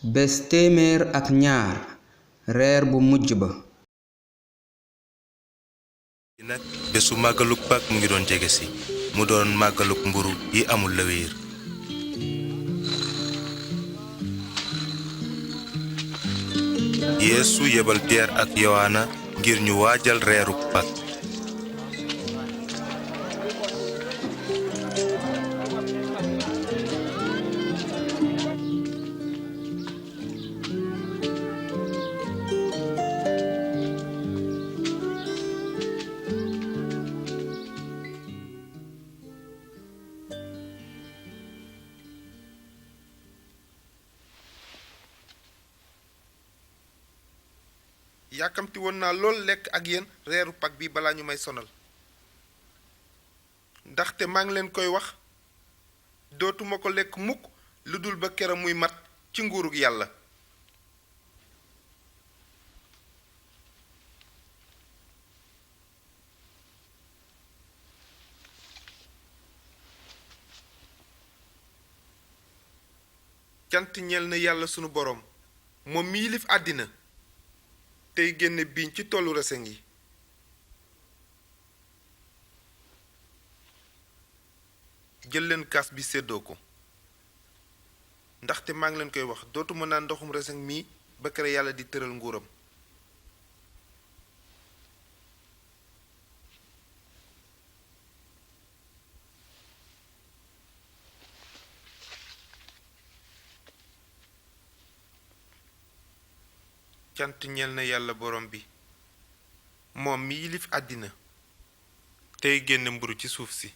bés téeméer ak ñaar reer bu mujj ba. nag bésu màggaluk Pâques mu ngi doon jege si mu doon màggaluk mburu yi amul lawéer. Yeesu yebal Pierre ak Yowaana ngir ñu waajal reeruk Pâques. yàkkamti woon naa lool lekk ak yéen reeru Pâques bi balaa ñu may sonal ndaxte maa ngi leen koy wax dootuma ko lekk mukk lu dul ba kera muy mat ci nguurug yàlla. cant ñeel na yàlla sunu boroom moom mi yilif àddina tey génne biiñ ci tollu reseñ yi. jël leen kaas bi séddoo ko ndaxte maa ngi leen koy wax dootuma naan ndoxum reseñ mii ba kere yàlla di tëral nguuram. cant ñeel na yàlla borom bi moom mi yilif àddina tey génne mburu ci suuf si.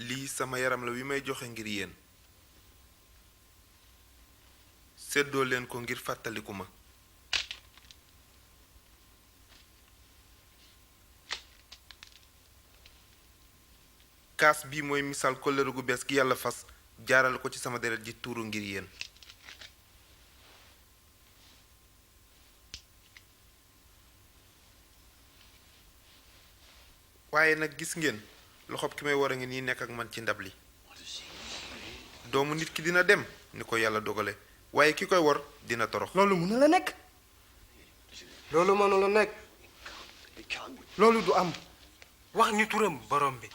lii sama yaram la wi may joxe ngir yéen séddoo leen ko ngir fàttaliku ma. kaas bi mooy misaal kóllëre gu bees gi yàlla fas jaaral ko ci sama deret ji tuuru ngir yéen. waaye nag gis ngeen loxob ki may war a ngi nii nekk ak man ci ndab li. doomu nit ki dina dem ni ko yàlla dogale waaye ki koy war dina torox. loolu mën na la nekk. loolu mënu la nekk. loolu du am. wax ñu turam borom bi.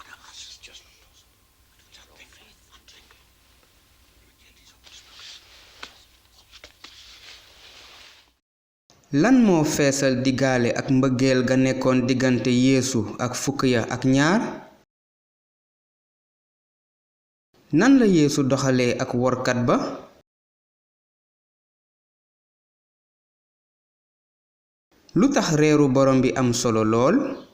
lan moo feesal digaale ak mbëggeel ga nekkoon diggante Yeesu ak fukk ya ak ñaar? nan la Yeesu doxalee ak workat ba? lu tax reeru borom bi am solo lool?